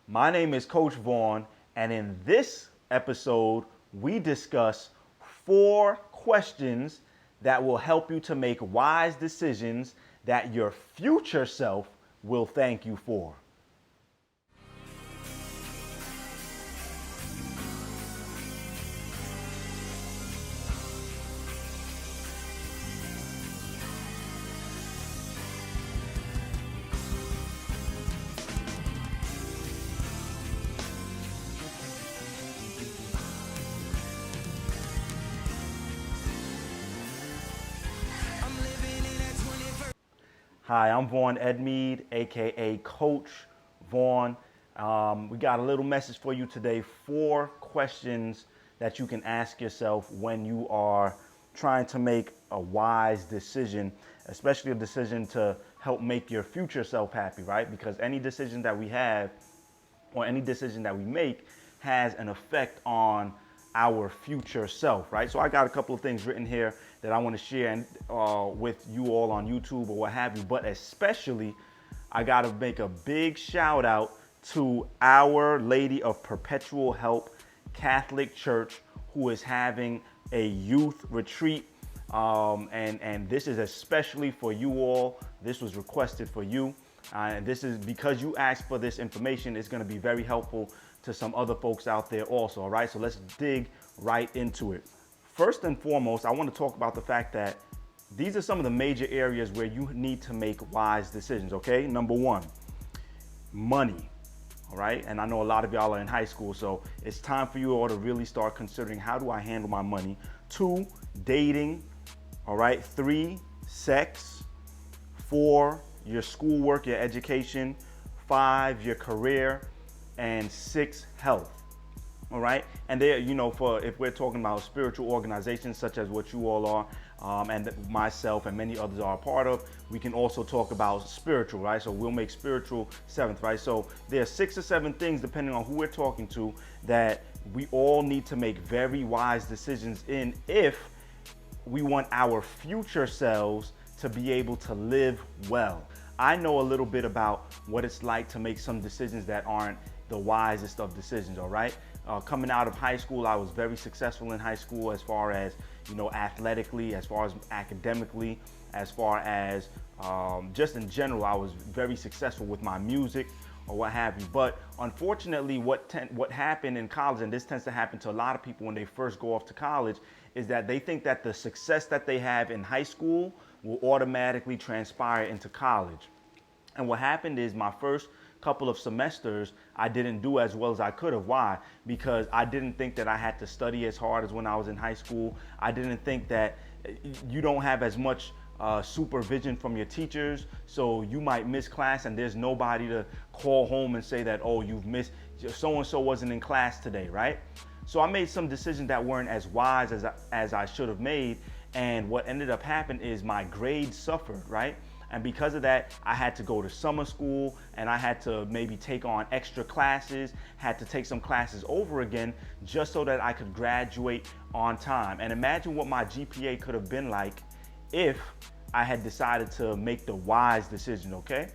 My name is Coach Vaughn, and in this episode, we discuss 4 questions that will help you to make wise decisions that your future self will thank you for. Hi, I'm Vaughn Edmeade, aka Coach Vaughn. We got a little message for you today. 4 questions that you can ask yourself when you are trying to make a wise decision, especially a decision to help make your future self happy, right? Because any decision that we have or any decision that we make has an effect on our future self, right? So I got a couple of things written here that I want to share with you all on YouTube or what have you, but especially I got to make a big shout out to Our Lady of Perpetual Help Catholic Church, who is having a youth retreat. And this is especially for you all. This was requested for you. And this is because you asked for this information. It's going to be very helpful to some other folks out there also. All right, so let's dig right into it. First and foremost, I want to talk about the fact that these are some of the major areas where you need to make wise decisions. Okay, number one, money. All right, and I know a lot of y'all are in high school, so it's time for you all to really start considering, how do I handle my money? 2, dating. All right, 3, sex. 4, your schoolwork, your education. 5, your career. And 6, health. All right, and there, for if we're talking about spiritual organizations such as what you all are, and myself and many others are a part of, we can also talk about spiritual, right? So we'll make spiritual 7th, right? So there are 6 or 7 things, depending on who we're talking to, that we all need to make very wise decisions in if we want our future selves to be able to live well. I know a little bit about what it's like to make some decisions that aren't the wisest of decisions, all right? Coming out of high school, I was very successful in high school as far as, athletically, as far as academically, as far as just in general, I was very successful with my music or what have you. But unfortunately, what happened in college, and this tends to happen to a lot of people when they first go off to college, is that they think that the success that they have in high school will automatically transpire into college. And what happened is my first couple of semesters, I didn't do as well as I could have. Why? Because I didn't think that I had to study as hard as when I was in high school. I didn't think that you don't have as much supervision from your teachers, so you might miss class and there's nobody to call home and say that, oh, you've missed, so-and-so wasn't in class today, right? So I made some decisions that weren't as wise as I should have made, and what ended up happening is my grades suffered, right? And because of that, I had to go to summer school, and I had to maybe take on extra classes, had to take some classes over again just so that I could graduate on time. And imagine what my GPA could have been like if I had decided to make the wise decision, okay?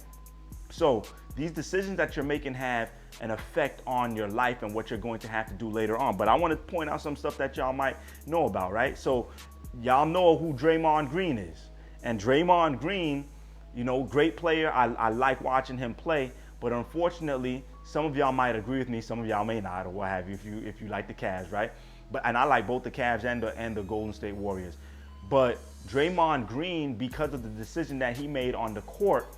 So these decisions that you're making have an effect on your life and what you're going to have to do later on. But I want to point out some stuff that y'all might know about, right? So y'all know who Draymond Green is. And Draymond Green, great player. I like watching him play, but unfortunately, some of y'all might agree with me, some of y'all may not, or what have you, if you like the Cavs, right? And I like both the Cavs and the Golden State Warriors. But Draymond Green, because of the decision that he made on the court,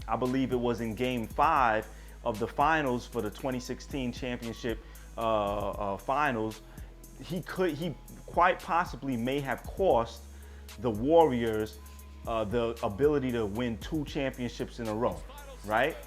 I believe it was in Game 5 of the finals for the 2016 championship finals, he quite possibly may have cost the Warriors the ability to win 2 championships in a row, right?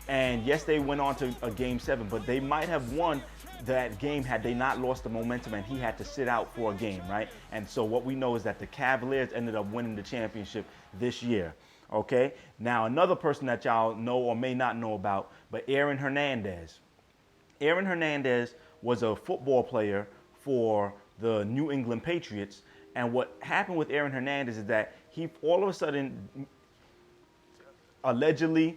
And yes, they went on to a Game 7, but they might have won that game had they not lost the momentum and he had to sit out for a game, right? And so what we know is that the Cavaliers ended up winning the championship this year, okay? Now, another person that y'all know or may not know about, but Aaron Hernandez. Aaron Hernandez was a football player for the New England Patriots. And what happened with Aaron Hernandez is that he all of a sudden allegedly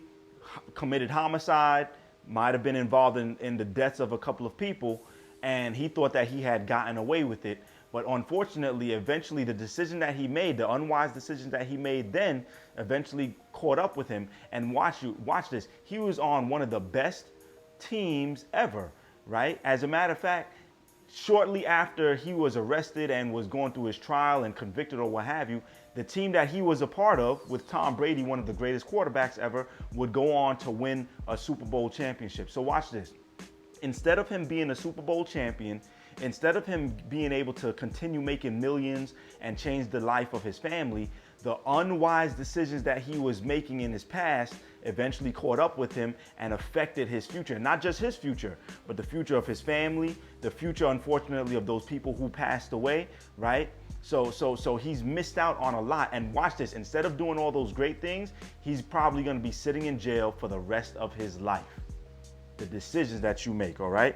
committed homicide, might have been involved in the deaths of a couple of people, and he thought that he had gotten away with it. But unfortunately, eventually the decision that he made, the unwise decisions that he made then, eventually caught up with him. And watch this. He was on one of the best teams ever, right? As a matter of fact, shortly after he was arrested and was going through his trial and convicted or what have you, the team that he was a part of with Tom Brady, one of the greatest quarterbacks ever, would go on to win a Super Bowl championship. So watch this. Instead of him being a Super Bowl champion, instead of him being able to continue making millions and change the life of his family, the unwise decisions that he was making in his past eventually caught up with him and affected his future. Not just his future, but the future of his family, the future, unfortunately, of those people who passed away, right? So he's missed out on a lot. And watch this, instead of doing all those great things, he's probably gonna be sitting in jail for the rest of his life. The decisions that you make, all right?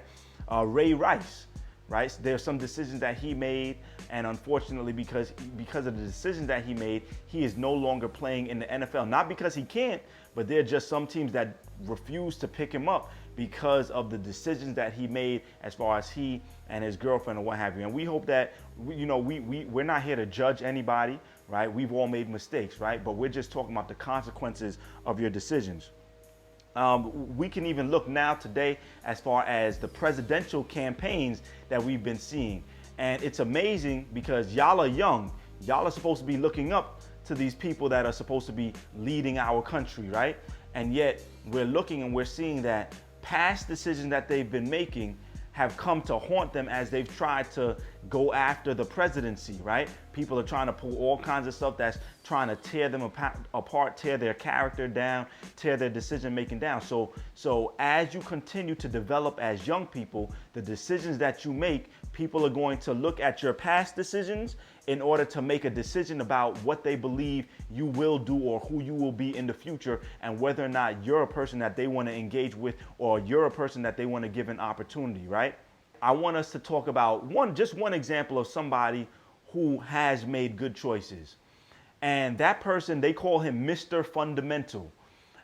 Ray Rice, right? There's some decisions that he made, and unfortunately, because of the decisions that he made, he is no longer playing in the NFL. Not because he can't, but there are just some teams that refuse to pick him up because of the decisions that he made as far as he and his girlfriend or what have you. And we hope that, we're not here to judge anybody, right? We've all made mistakes, right? But we're just talking about the consequences of your decisions. We can even look now today as far as the presidential campaigns that we've been seeing. And it's amazing because y'all are young. Y'all are supposed to be looking up to these people that are supposed to be leading our country, right? And yet we're looking and we're seeing that past decisions that they've been making have come to haunt them as they've tried to go after the presidency, right? People are trying to pull all kinds of stuff that's trying to tear them apart, tear their character down, tear their decision making down. So as you continue to develop as young people, the decisions that you make, people are going to look at your past decisions in order to make a decision about what they believe you will do or who you will be in the future, and whether or not you're a person that they want to engage with or you're a person that they want to give an opportunity, right? I want us to talk about just one example of somebody who has made good choices. And that person, they call him Mr. Fundamental.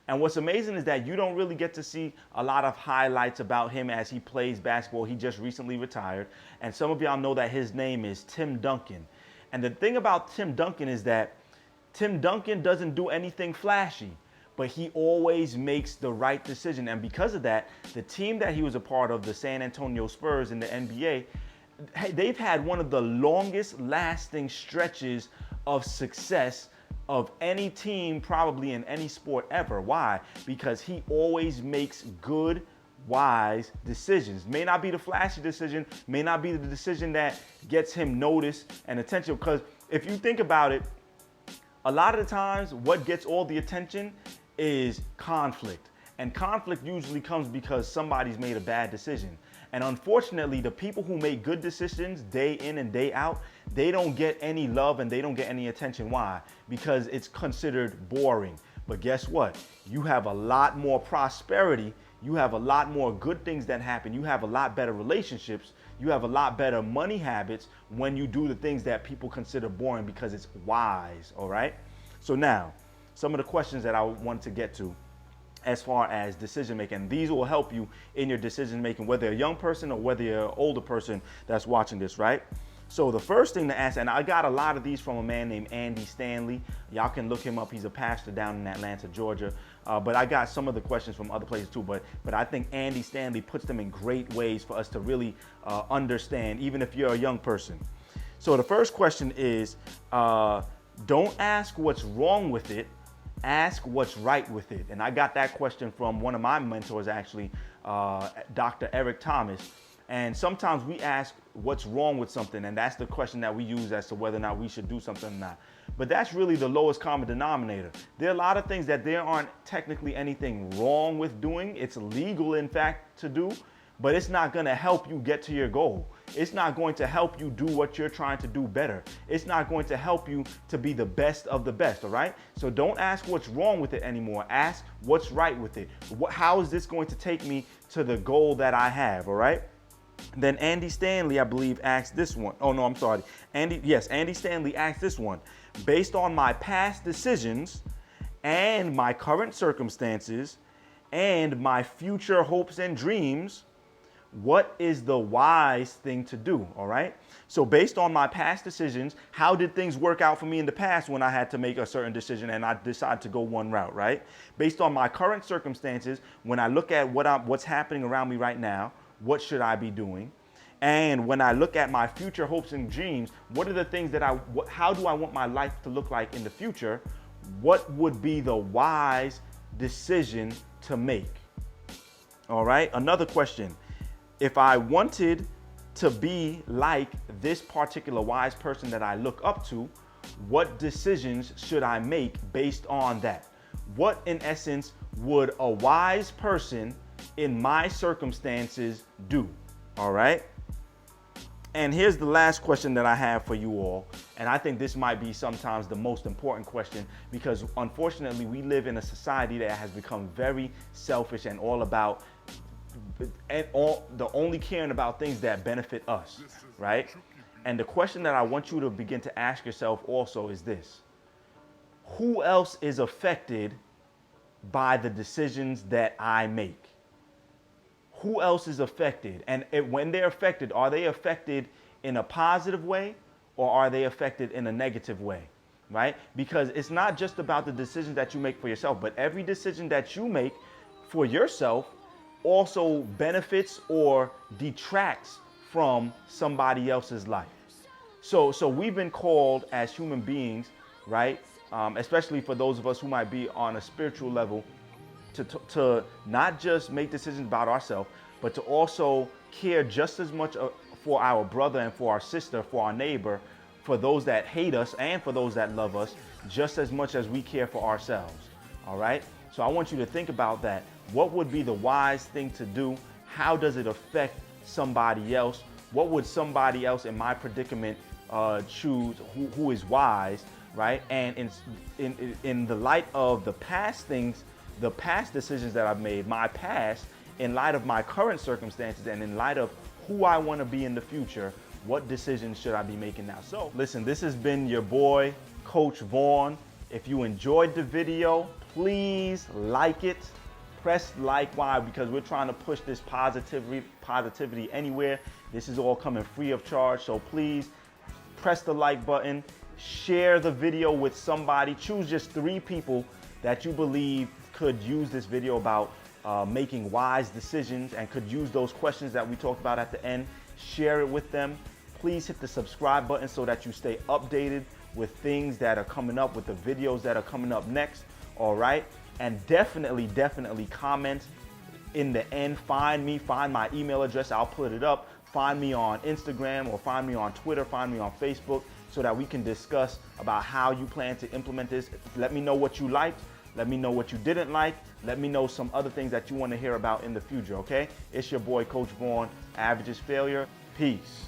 And what's amazing is that you don't really get to see a lot of highlights about him as he plays basketball. He just recently retired. And some of y'all know that his name is Tim Duncan. And the thing about Tim Duncan is that Tim Duncan doesn't do anything flashy, but he always makes the right decision. And because of that, the team that he was a part of, the San Antonio Spurs in the NBA, they've had one of the longest lasting stretches of success of any team probably in any sport ever. Why? Because he always makes good, wise decisions. May not be the flashy decision, may not be the decision that gets him notice and attention, because if you think about it, a lot of the times what gets all the attention is conflict. And conflict usually comes because somebody's made a bad decision. And unfortunately, the people who make good decisions day in and day out, they don't get any love and they don't get any attention. Why? Because it's considered boring. But guess what? You have a lot more prosperity. You have a lot more good things that happen. You have a lot better relationships. You have a lot better money habits when you do the things that people consider boring, because it's wise, all right? So now, some of the questions that I want to get to as far as decision making. These will help you in your decision making, whether you're a young person or whether you're an older person that's watching this, right? So the first thing to ask, and I got a lot of these from a man named Andy Stanley. Y'all can look him up. He's a pastor down in Atlanta, Georgia. But I got some of the questions from other places too. But I think Andy Stanley puts them in great ways for us to really understand, even if you're a young person. So the first question is, don't ask what's wrong with it. Ask what's right with it. And I got that question from one of my mentors, actually, Dr. Eric Thomas. And sometimes we ask what's wrong with something, and that's the question that we use as to whether or not we should do something or not. But that's really the lowest common denominator. There are a lot of things that there aren't technically anything wrong with doing. It's legal, in fact, to do, but it's not going to help you get to your goal. It's not going to help you do what you're trying to do better. It's not going to help you to be the best of the best, all right? So don't ask what's wrong with it anymore. Ask what's right with it. How is this going to take me to the goal that I have, all right? Then Andy Stanley, I believe, asked this one. Oh, no, I'm sorry. Andy Stanley asked this one. Based on my past decisions and my current circumstances and my future hopes and dreams, what is the wise thing to do? All right. So based on my past decisions, how did things work out for me in the past when I had to make a certain decision and I decided to go one route, right? Based on my current circumstances, when I look at what's happening around me right now, what should I be doing? And when I look at my future hopes and dreams, what are the things that how do I want my life to look like in the future? What would be the wise decision to make? All right. Another question. If I wanted to be like this particular wise person that I look up to, what decisions should I make based on that? What, in essence, would a wise person in my circumstances do? All right. And here's the last question that I have for you all. And I think this might be sometimes the most important question, because unfortunately we live in a society that has become very selfish and all about the only caring about things that benefit us, right? And the question that I want you to begin to ask yourself also is this: who else is affected by the decisions that I make? Who else is affected? And when they're affected, are they affected in a positive way or are they affected in a negative way, right? Because it's not just about the decisions that you make for yourself, but every decision that you make for yourself also benefits or detracts from somebody else's life. So we've been called as human beings, right? Especially for those of us who might be on a spiritual level, to not just make decisions about ourselves, but to also care just as much for our brother and for our sister, for our neighbor, for those that hate us and for those that love us, just as much as we care for ourselves. All right? So I want you to think about that. What would be the wise thing to do? How does it affect somebody else? What would somebody else in my predicament choose who is wise, right? And in the light of the past things, the past decisions that I've made, my past, in light of my current circumstances and in light of who I want to be in the future, what decisions should I be making now? So listen, this has been your boy, Coach Vaughn. If you enjoyed the video, please like it. Press like. Why? Because we're trying to push this positivity anywhere. This is all coming free of charge. So please press the like button, share the video with somebody. Choose just 3 people that you believe could use this video about making wise decisions and could use those questions that we talked about at the end. Share it with them. Please hit the subscribe button so that you stay updated with things that are coming up, with the videos that are coming up next. All right. And definitely comment in the end. Find my email address. I'll put it up. Find me on Instagram or find me on Twitter, find me on Facebook, so that we can discuss about how you plan to implement this. Let me know what you liked. Let me know what you didn't like. Let me know some other things that you want to hear about in the future, okay? It's your boy, Coach Vaughn. Average is failure. Peace.